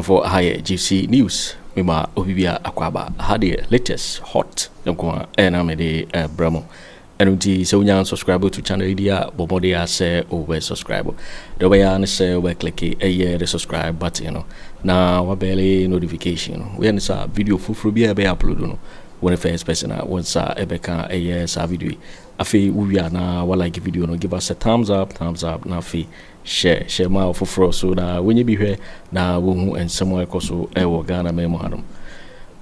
for higher GC News. Mima Obibia Akwaba had the latest hot enamede Bramo. And so you subscribe to channel idea, Bomodia say over subscribe. The way I say we click the subscribe button, you know. Now we barely notification. We answer video for be upload when the first person wants a video. Afi we are now like video no give us a thumbs up now fi share my for so that when you be here now we and somewhere koso e Ghana memo hanum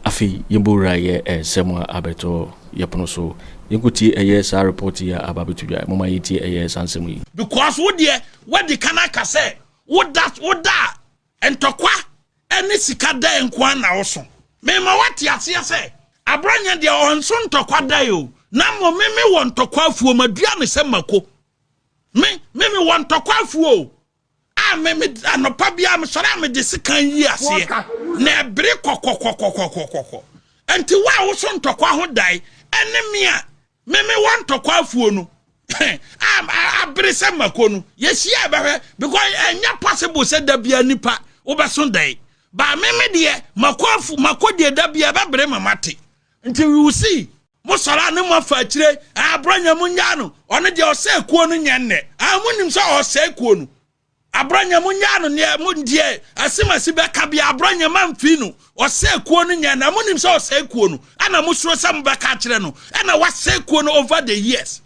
afi yimbura ye semwa abeto yapono so yinkuti sa report ya ababetu ya mama yiti sansemu yi because wo de what the kanaka say what that entokwa eni sika da enko na wo so me ma wati ase say Abronye de onso ntokwa da yo na mo meme won tokwafuo madua ne se mako meme won tokwafuo a meme anopa bia me sora me de sekan yi ase na ebere kokokokokokoko enti wa wo so ntokwa ho dai enemia meme won tokwafuo no abere se mako no yesia behwe because enya possible se da bia nipa wo be so dai ba meme de mako de da bia be bere mamate enti we will see Mosara ne mo fa kire Abronye munya no one de ose kuo no nyanne amunim so ose kuo no Abronye munya no ne mu die asimasi be ka bia Abronye manfi no ose kuo no nyanne amunim so ose kuo no ana musuro sam be ka kire no ana wase kuo no over the years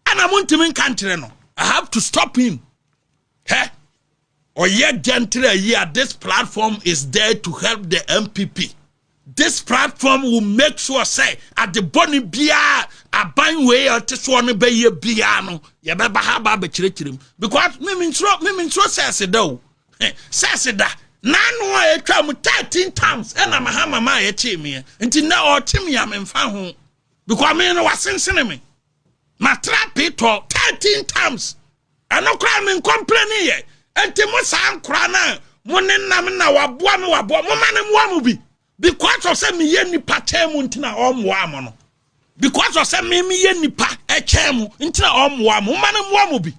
ana muntimi kan kire no I have to stop him oye gentle here this platform is there to help the MPP. This platform will make sure say at the boni bia aban way or this one be ye biano ye be ha ba be chirechirim because me minstro says do says that na no e twa mu 13 times and na mahama ma ye chi me nti na o tim ya me mfa ho because me no wasensene me ma trap it 13 times and no cry me complain ye nti mo san kra na mo nenam na waboa me mo ma mo bi because of say me ye nipa temu ntina omwa mo no because of say me ye nipa echemu ntina omwa mo ma na mo bi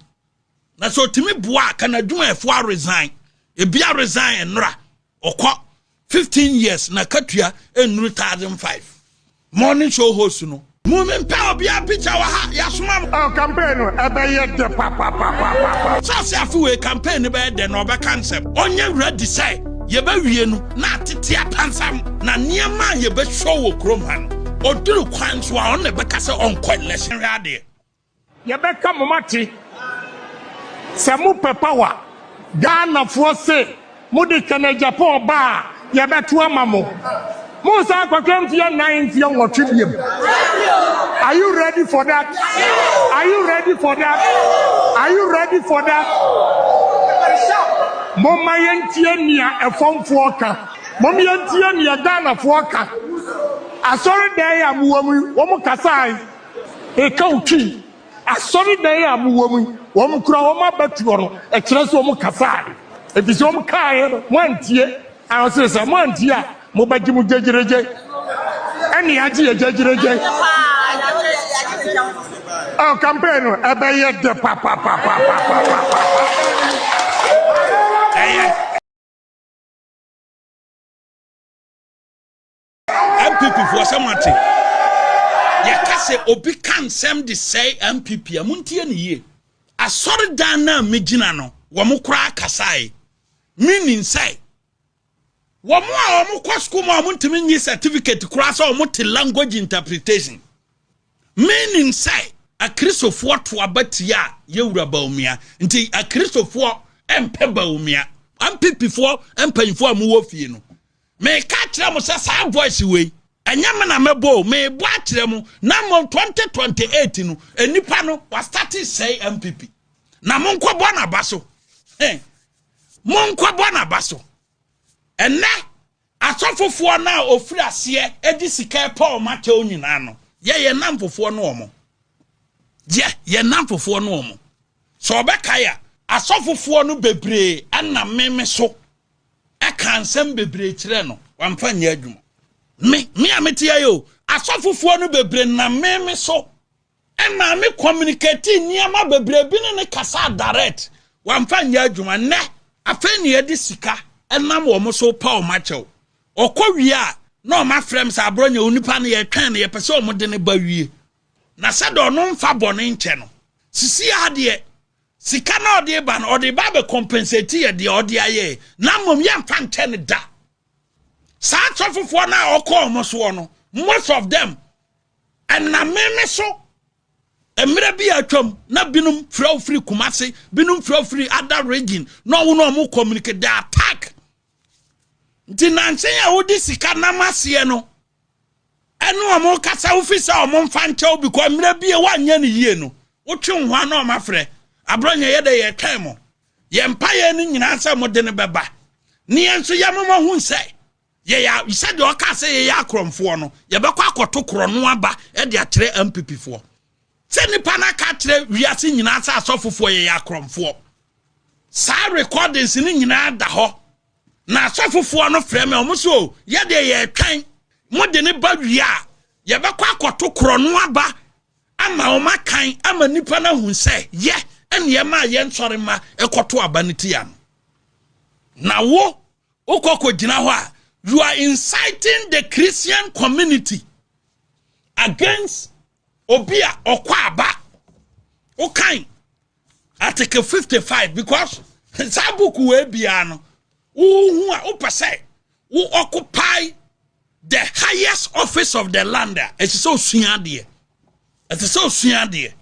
na so timi boa kana dwuma efo resign e bia resign enra okọ 15 years na katua enru 2005 morning show host no moment pa obia picture wa ha yasoma campaign no ebeye de papa so say afu campaign be de no be concept onye ready say yeba wienu na tete apansam na niema yeba show wo krom han oduru kwan so a on be ka se on kwa election rade yeba ka momati se mu pepawa Ghana fo se mu de Ken Agyapong ba yeba to amamo mu sa kwakwam fie 9 fie nwotwediem. Are you ready for that? Are you ready for that? Are you ready for that? Mama yentie nia efomfo ka mama yentie nia Ghana fo ka asori dan ya muwomu wo mu kasai e ka utwi asori dan ya muwomu wo mu kura wo ma batuo no e kire so wo mu kasai e bi so wo mu kai no wantie an so se mo antie a mo baji mu jejereje ani aji jejereje campaign no ebeye de papa MPP for something. Yakase obi kan sem de say MPP amuntie ne ye. Asori dan na megina no, wo mo kura kasai. Meaning say wo mo kwa school mo amuntimi nyi certificate kura so mo te language interpretation. Meaning say a Christopher to abatia yewura Bawumia. Nti a Christopher empe Bawumia. MPP for empanfo amuwo fie no. Me ka kire mo say sa voice we enyam na mebo me bo akire mo na mo 2028 no enipa no was starting say MPP na mo nkwa bo na baso mo nkwa bo na baso enne asofofo na ofiri ase edi sika Paul make onyina no ye namfofo no omo ye namfofo no omo so obekaya asofofo no bebre ana meme so e kansem bebre kire no wamfa nya adwuma me ametia yo asofofo no bebre na meme so e na me communicate niama bebre bi ne kasa direct wamfa nya adwuma ne afeni edi sika enam wo mo so pa o macho okɔwie a na o ma frem sa abronye onipa ne ye twan ne ye pese o mo de ne ba wie na se do no mfa bɔne nkyɛ no sisi ade sika na ɔde ba na ɔde ba be compensate ye de ɔde aye na mom ye mfa nkyɛ ne da sa atofofo na ɔkɔ mo so no most of them and na meme so emre bi atwam na binum free Kumasi binum free other region no wo no mo communicate the attack nti nansen ya wodi sika na masie no eno amo kasa ofisa omo mfa nkyɛw because emre bi e wanya ne yie no wotwe ho na o mafrɛ abronye ye de ye twan mo ye mpa ye ni nyina sɛ mo de ne bɛba ne enso ya mama hu nsɛ ye ya said o ka sɛ ye ya akromfo no ye bɛkɔ akoto kro no aba e de akyerɛ MPP fo sɛ nipa na ka kyerɛ wiase nyina sɛ asɔfofo ye ya akromfo sa recordings ni nyina da hɔ na asɔfofo no frɛ me o mo so ye de ye twan mo de ne ba wia ye bɛkɔ akoto kro no aba ama o makan ama nipa na hu sɛ ye ene ye ma ye nsɔre ma ekoto aba ne ti ya na wo ukoko gyina hɔ a you are inciting the Christian community against Obia Okwaba. Okay. Article 55 because Sabuku Ebiano who opposite who occupy the highest office of the land. It's so sunyadie. It's so sunyadie.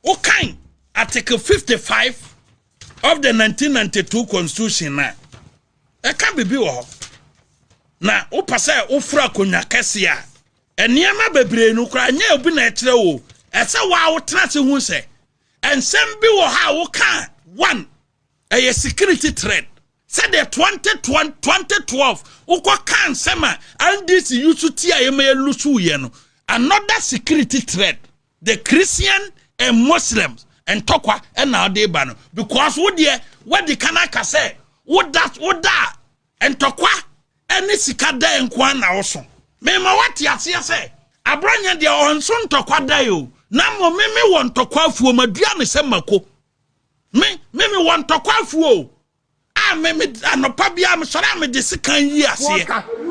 Okay. Article 55 of the 1992 Constitution now. It can't be built. Na opase ofura konya kese a eniema bebre nu kra nya obi na ekire wo ese wa wo trase hu se ensem bi wo ha wo kan one a security threat said the 2012 ukwa kan sema and this used to yema lusu ye no another security threat the Christian and Muslims and tokwa and now they ban because wo de what the kanaka say what that and tokwa any sikada enkwa na oso mema wati ase ase Abronye de onso ntokwa dayo na mo meme won tokwa afuo madua ne se mako meme won tokwa afuo a meme anopa bia me sore me de sikan yi ase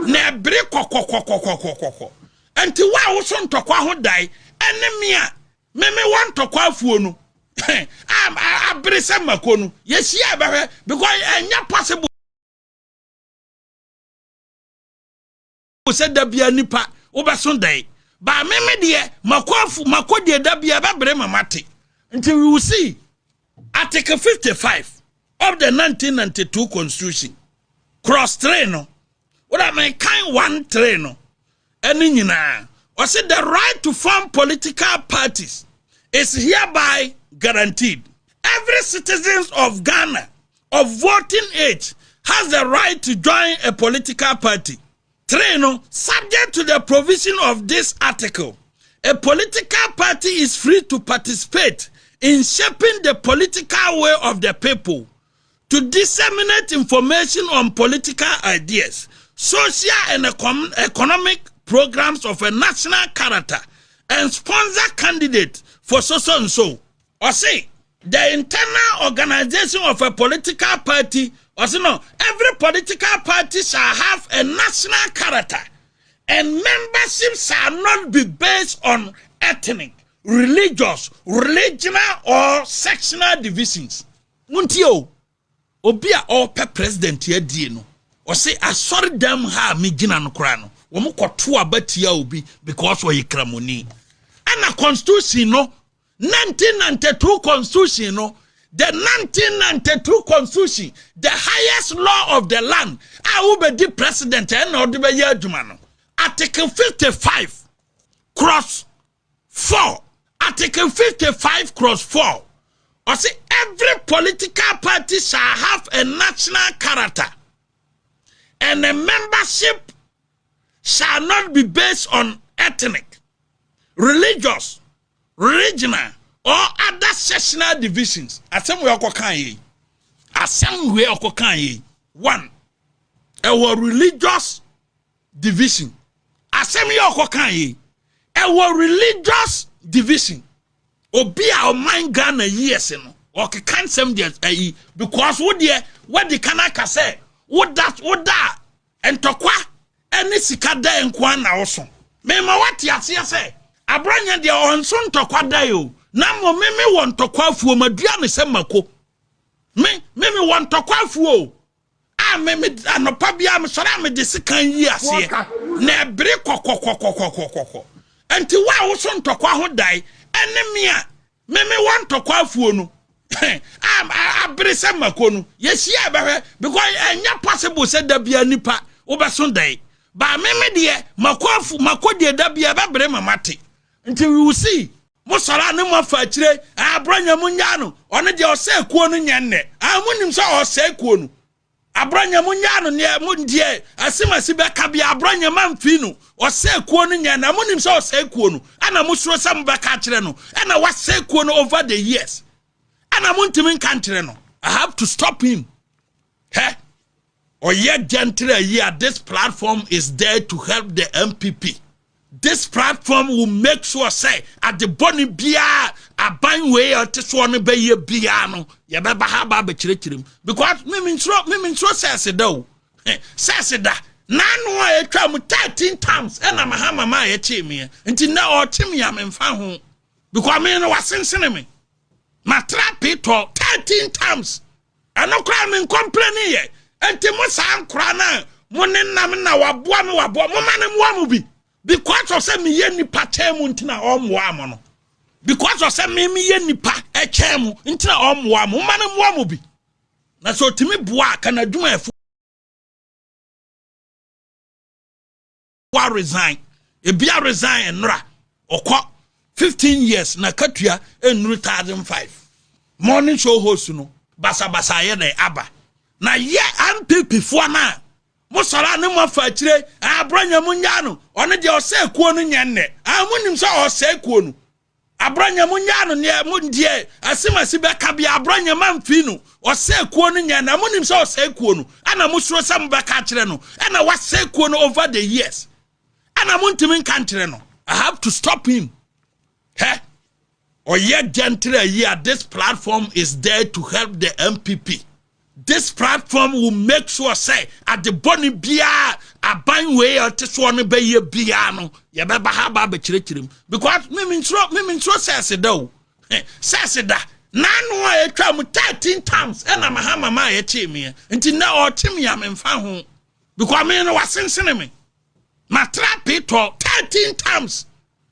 na ebere kokokokokokokoko enti wa wo so ntokwa ho dai ene me a meme won tokwa afuo no abere se mako no yesia behwe because enya possible said dabia nipa obeson dai ba meme de makodi dabia babre mamate until we will see Article 55 of the 1992 Constitution cross train no what I mean kind one train no any nyina or said the right to form political parties is hereby guaranteed. Every citizen of Ghana of voting age has the right to join a political party. Treno, subject to the provision of this article, a political party is free to participate in shaping the political way of the people, to disseminate information on political ideas, social and economic programs of a national character, and sponsor candidates for so and so. Or say, the internal organization of a political party. Also, no, every political party shall have a national character, and membership shall not be based on ethnic, religious, regional, or sectional divisions. Muntio, Obia or president here, Dino, or say, I sorry them ha me gina no crano, Womuko tua batia obi because we cramoni. And a constitution, no, 1992 Constitution, no. The 1992 Constitution, the highest law of the land, I will be the president and not the year. Article 55, cross 4. Article 55, cross 4. Or say every political party shall have a national character, and a membership shall not be based on ethnic, religious, regional, or other sectional divisions. Asem we okokan ye. Asem we okokan ye. One, our religious division. Asem we okokan ye. Our religious division. Obi a mind Ghana years no. Okay, can't sem there because what the kanaka say woda entokwa ene sika da enko na wo so me ma wate ase se Abronye de onso ntokwa da yo na mo me wo ntokwa afuo madua ne se mako me wo ntokwa afuo me anopa bia me sora me de sikan yi ase na ebere kokokokokokoko enti wa wo so ntokwa ho dai ene me wo ntokwa afuo no abere se mako no yesi abehwe because enya possible se da bia nipa wo be so dai ba me de mako de da bia ba bere mamate nti we will see Musala no ma fa kire Abronye munya no one de ose kuo no nyanne amunim so ose kuo no Abronye munya no ne mundie asimasi be ka bia Abronye mamfi no ose kuo no nyanne amunim so ose kuo no ana musuro sam be ka kire no ana wase kuo no over the years ana muntimi kan kire no I have to stop him Oye gentle here this platform is there to help the MPP. This platform will make sure say at the boni bia aban way or this one be ye biano ye be ha ba be kirekirim because me minstro says do says that nanu e twa mu 13 times and na mahama ye chi me nti na o tim ya me mfa ho because me no wasensene me ma trap it 13 times and no cry me complaining ye nti mo san kra na mo nenam na waboa me mo mane mo bi because of say me ye nipa chemu ntina omwa mo no because of say me ye nipa chemu ntina omwa mo mane mo bi na so timi boa kana dwuma efu wa resign e bia resign enra okọ 15 years na katua enru 2005 morning show host no basa ye na aba na ye MPP fo na Musala ne mo fa kire Abronye munya no one de ose kuo no nyanne amunim so ose kuo no Abronye munya no ne mundie asimasi be ka bia Abronye mamfi no ose kuo no nyanne amunim so ose kuo no ana musuro sam be ka kire no ana wase kuo no over the years ana muntimi kan kire no I have to stop him Oye gentle here this platform is there to help the MPP. This platform will make sure say at the boni bia aban way or this one be ye biano ye be ha ba be kirekirim because me minstro says do says that nanu e twa mu 13 times and na mahama ye chi me nti na o tim ya me mfa ho because me no wasensene me ma trap it 13 times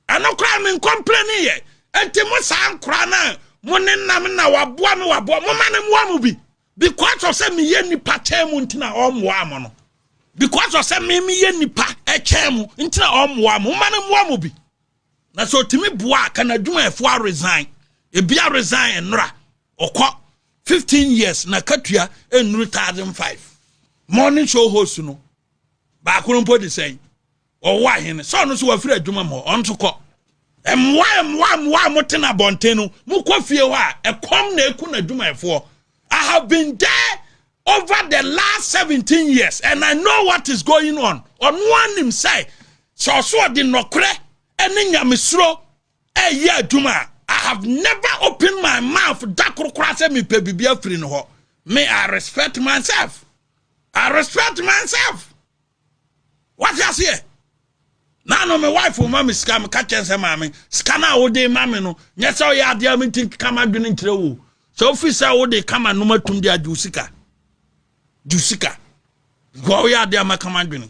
and no cry me complaining ye enti mo san kra na mo nenam na waboa me mo mane mo bi because of say me ye nipa chemu ntina omwa mo no because of say me ye nipa chemu ntina omwa mo mane mo bi na so timi boa kana dwuma efu resign e bia resign enra okọ 15 years na katua enru 2005 morning show host no ba kurumpo de say o wa hene so no so wa fira dwuma mo onto kọ emwa mo tena bontenu mo kọ fie ho a ekom na eku na dwuma efo I have been there over the last 17 years and I know what is going on. On one him say, so the nokre eni nyamisro ye duma. I have never opened my mouth darko krase mi pe bibia free no ho. May I respect myself. I respect myself. What you say? Now no my wife will mama scam catch and say mama scanner all day mama no. Yes so ya dia me think come and doing trewo. So officer wo dey come and no matum dia jusika go we are there ma come and doing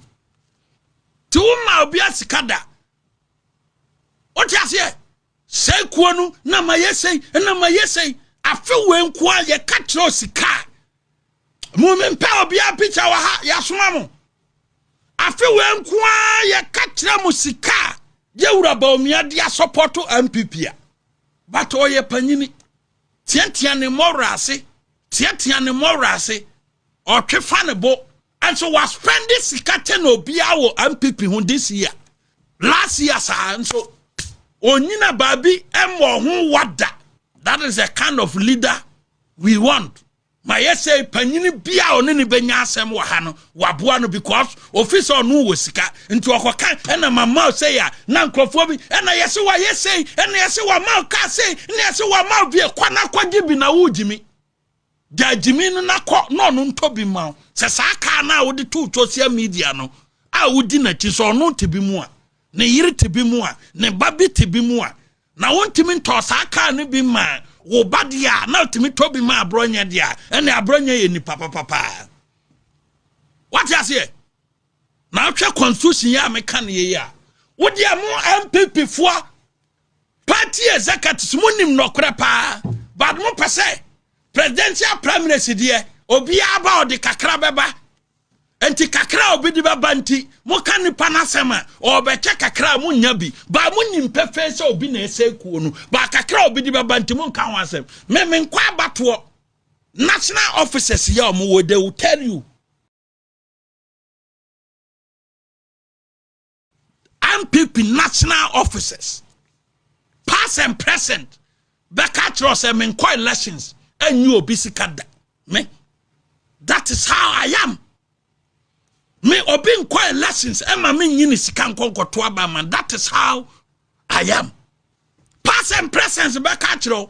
to ma obi asikada what you say kuo no na ma yesei afi we nko a ye katro sika mo me mpa obi a picture wa ha ya soma mo afi we nko a ye katra mo sika ye wura Bawumia dia support MPP a but oye panyini tiantia ne morase or twefanebo and so was spending sikate no bia wo MPP hu this year last year sa and so onyina babi emwo hu wada that is the kind of leader we want my say panyini bia oni ne benya asem wa ha no waboa no because officer no wo sika nti okoka na mama say ya na nkrofo bi na yese wa yese na yese wa ma ka say na yese wa ma bi kwana kwagi bi na wujimi Jajimino na ko no no ntobi ma se saa ka na wo de to social media no a wo di na chi so no tebi mu a ne yiri tebi mu a ne babi tebi mu a na wontimi nto saa ka no bi ma wo badia na otimi tobi ma abronye dia ene abronye ye ni papa what you say na hwe constitution ya meka ne ye ya wo dia mu MPP fo party executives munim nokre pa but mo pese presidential prime minister die obi aba odi kakra beba enti kakra obi di baba nti mo kan nipa na sema obeche kakra mo nya bi ba mo nyim pefe se obi na ese kuo no ba kakra obi di baba nti mo kan wasem me nkwa abato national officers ya mo wo they will tell you MPP national officers past and present beka tro se me nkwa elections and you obisikada me that is how I am me obin quite lessons emma me nyini sika nkonkoto aba man that is how I am past and present back at you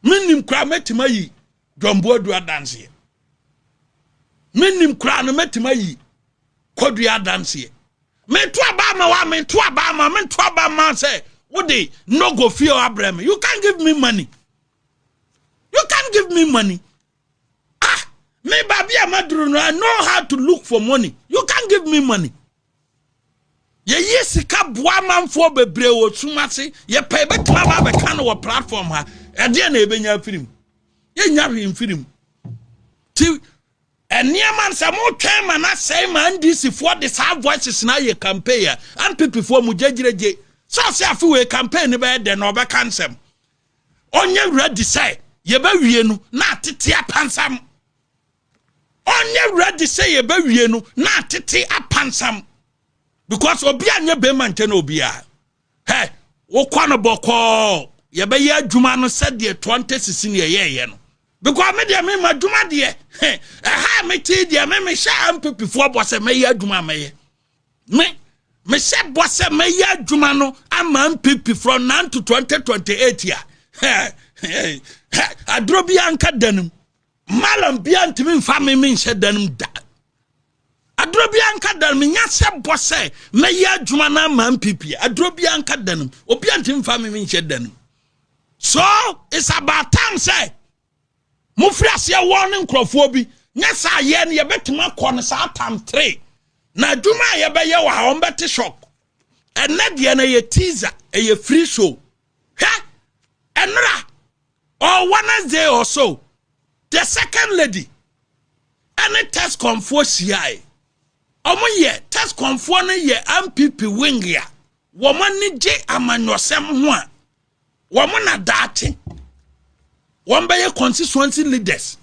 minim kra metima yi dombo adu dance minim kra no metima yi kodua dance me to aba ma wa me to aba ma say what dey no go fear Abraham you can't give me money. You can't give me money. Ah, me baby amaduru I know how to look for money. You can't give me money. Ye sika boa manfo bebre wo sumase ye pay betwa ba be kan wo platform ha e de na ebenya film. Ye nya hwim film. Ti eniaman sa mo twen ma na say man this for the same voices na ye campaign and people for mu jegireje. So say afi we campaign be de na obe kansem. Onye ready say yeba wie no na tete apansam onye ready say yeba wie no na tete apansam because obi anya be man nche na obi a he wo kwa no boko yeba ye adwuma no said the 2016 ye no because me de me madwuma de ha me ti de me sha MPP fo bose me ye adwuma me sha bose me ye adwuma no ama MPP from now to 2028 ya adrobi anka danum malam bia ntimi mfa me nhyɛ danum da adrobi anka danum nya se bose me ya adwuma na ma MPP adrobi anka danum obi ntimi mfa me nhyɛ danum so it's about time say mo free ase warning nkrofo bi nya sa ye ne ye betuma kɔ ne sa time 3 na adwuma ye be ye wa ha on beti shock enne de na ye teaser ye free show enra or Wednesday or so, the second lady, any test confo CI. Omo ye test confo ne ye MPP wing ya. Woman ni je amanyosem ho a. Woman na date. Won be ye constituency leaders.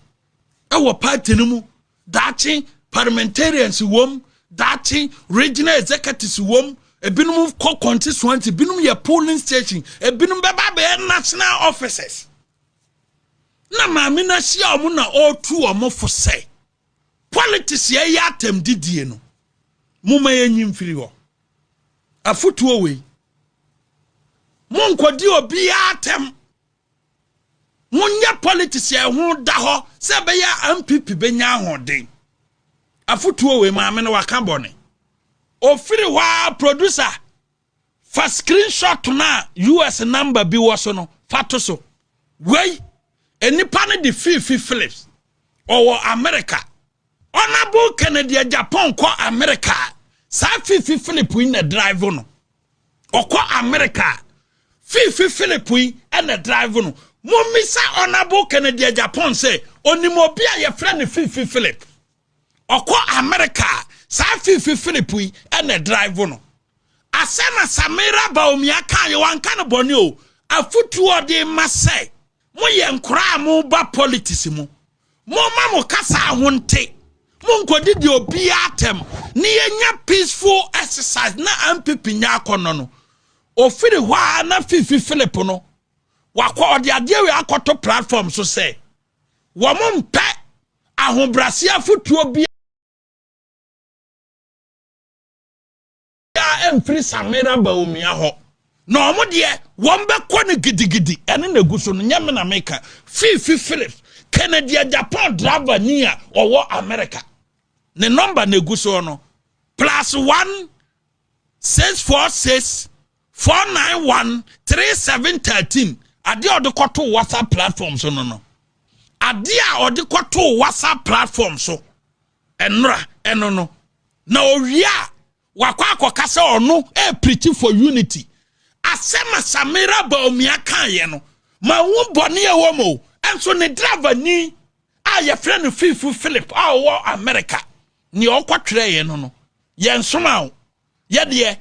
E wo party no mu date parliamentarians wom, date regional executives wom, ebinum ko constituency, ebinum ye polling station, ebinum beba be national officers. Na mami na sia omo na otu omo fo say politics ye yatem didie no muma ye nyimfiri ho afutuo we mon kwodi obi atem munya politics ye ho da ho se be ya MPP benya ahoden afutuo we mami na waka bone ofiri wa producer fa screenshot na US number bi wo so no fato so we enipa ne de fifi Phillips or America honorable Kennedy Agyapong ko America sa fifi Philip in the drive no okọ America fifi Philip in the drive no momisa honorable Kennedy Agyapong say onimo bia ye friend fifi Philip okọ America sa fifi Philip in the drive no asema Samira Bawumia kan ye wanka no boni o afutuo de masay mo ye nkra mo ba politics mo ma mo kasa ahonte mo nkodi di obi atem ne yenya peaceful exercise na MPP nya akono no ofiri hwa na fifi Philip no wakọ ode ade we akoto platform so say wo mo mpe ahobrase afutuo bi ya emfiri Samira Bawumia ho no omo de won be kọ ne gidigidi ene na guso no nyame na meka fifi Philip Kennedy Agyapong driver near or America. The number negusono +1 646 491 3713. Adia or the quarter WhatsApp platform so no. Adia or the quarter WhatsApp platform so. Enra enono. Na oria wakwako kasa ono preaching for unity. Asema Samira Bawumia kan no. Ma wo boni e wo mo. Enso ne driver ni a ye friend Fifu Philip a wo America. Ni okwatwere ye no. Ye nsoma wo. Ye de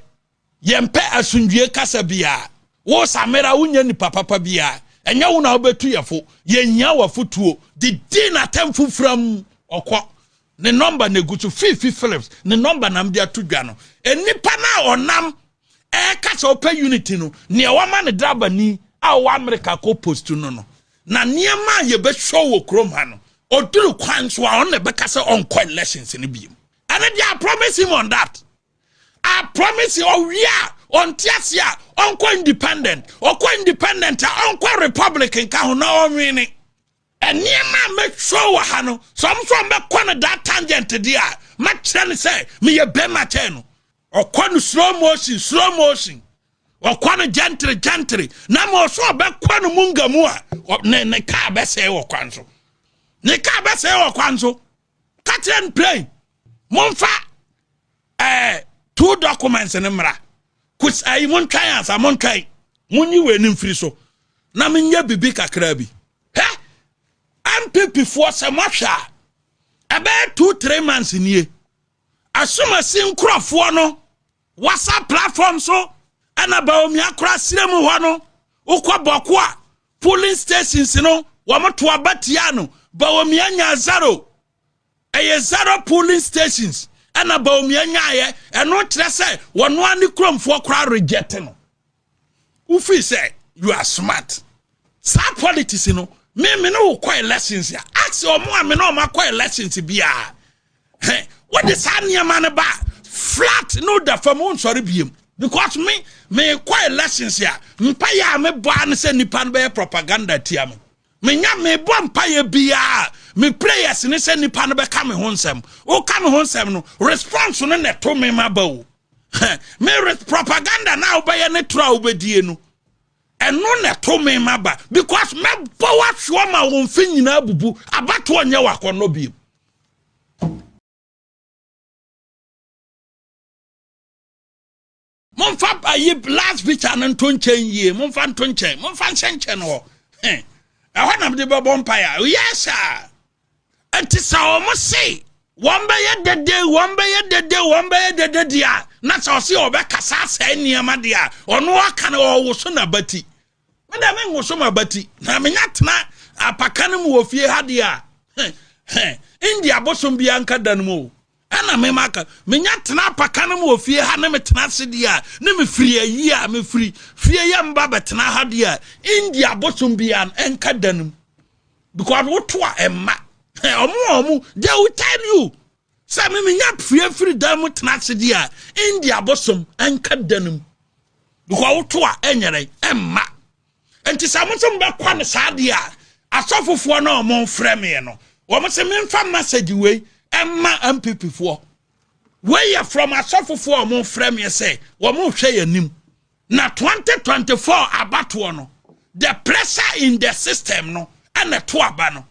ye mpe asundue kasa bia. Wo Samira wunya ni papa bia. Enya wo na obetu yefo. Ye nya wa futuo. Di na temfu from okwa. Ne number ne gutu Fifi Phillips. Ne number nam dia to dwa no. Enipa na onam kasa open unity no. Ne wama ne driver ni a wo America ko post no. Na niema ye be show wo krom ha no. Oduru kwan so a on ne be kasa on coin lessons ni bi. And I promise him on that. I promise you on Tiasia, on independent, or independent, on Republican ka na o meaning. And niema make sure hano. Some from be kwana that tangent dia. Ma tell say me ye be ma cheno. Or kwanu slow motion. Or kwana gentry. Na mo so be kwanu munga mua. Ne ka be say wo kwanso. Ne ka be say wo kwanso. Catch and play. Monfa 2 documents in mra. Kus ay mon try answer mon try. Munyi we nim free so. Na menye bibi kakra bi. He? NPP for some hwa. About 2-3 months in here. Asuma sin krofo no. WhatsApp platform so. Ana Bawumia kra siremu ho no. Ukwa bokwa polling stations no. Wamoto abatia no. Bawumia nya 0. Eye 0 polling stations. And a Bawumia nyaye. And not say one krom for crowd rejecting. Ufi say you are smart. Sa politics you know. Me no quite lessons here. Ask your mom me no ma quite lessons be Hey, what is Anya man about? Flat no da from sorry be because me quite lessons here. Mpaya me ban say nipan be propaganda tia me. Me nya me bo mpaye bia me prayers ni say nipa no be ka me ho nsem o ka me ho nsem no response no ne to me maba o me propaganda na obaye ne tra obedie no eno ne to me maba because me power show ma won fi nyina bubu abato onye wakono bi mon fa ayi last picture no to nchen yie mon fa to nchen mon fa nchen no I want to be a bonfire. Yes, sir. And it's our say. One by the day, one by the day, not so see or back as any madia or no can or sooner betty. Madame was summer betty. I mean, not a pacanum of ye hadia. India bosom bianca than more. Anna me maka, me nyatna pakanum of ye haname tenasidia, name free a year, me free, fear yam baba tena hadia, India botum bian and cadanum. Because what emma, omu, they will tell you. Sammy me nyap free damu tenasidia, India bosom and cadanum. Because what enyere emma. And to some back one sadia, a suffer for no more frame, woman say me from message way. Emma NPP for where you from a suffer for more frame you say or more say nim na 2024 abatuo no the pressure in the system no and the toaba no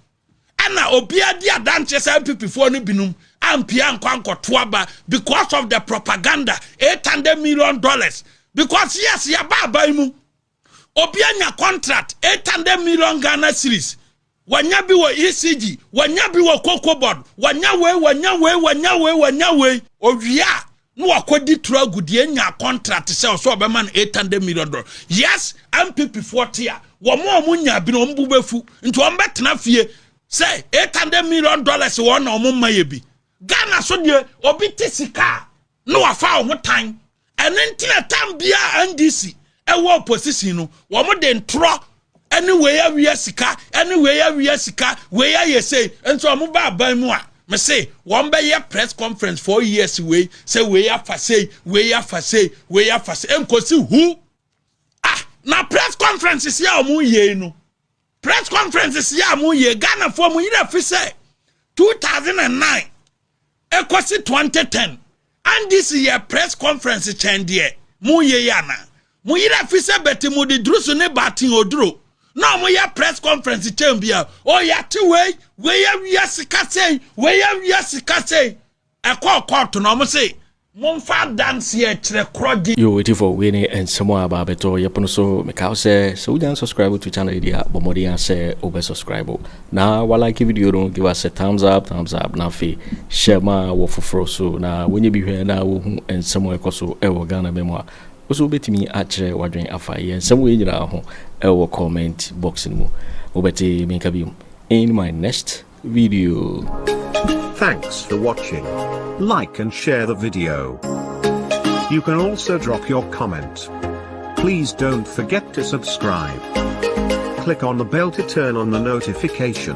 and na obia dia danche say NPP for no binum ampia nkwanko toaba because of the propaganda $800 million because yes ya baba mu obia nya contract $800 million Ghana cedis wanya bi wo ECG wanya bi wo Cocoa Board wanya we owia no akodi tragudie nya contract say so be man $800 million yes MPP 40 a wo mo nya bi no mbu befu nti wo betena fie say $800 million wo na wo maye bi Ghana so de obi tisika no afa wo tan enentina tambia NDC e wo opposition no wo mo de ntro anyway we sika we ya say and so am ba ban mu a me say one be press conference 4 years we say we ya fa say enkosi who na press conference is ya omu ye no press conferences ya mu ye Ghana for mu yira fi say 2009 ekosi 2010 and this year press conference change mu ye yana mu yira fi say beti mu di drusu ne batin oduro no mo ya press conference chambia o ya ti we ya sika say we ya sika say e court no mo say Monfa dance here krogi. You waiting for winning and someone about beto yapono so make say so we subscribe to channel idea but more than say over subscribe. Now while like video don't give us a thumbs up now fi share my wo for so now when you be here now and somewhere koso e wo Ghana memoir. Also betimi atchere wadwen afa ye some way nyina ho e wo comment box mu. Obeti me kabi in my next video. Thanks for watching. Like and share the video. You can also drop your comment. Please don't forget to subscribe. Click on the bell to turn on the notification.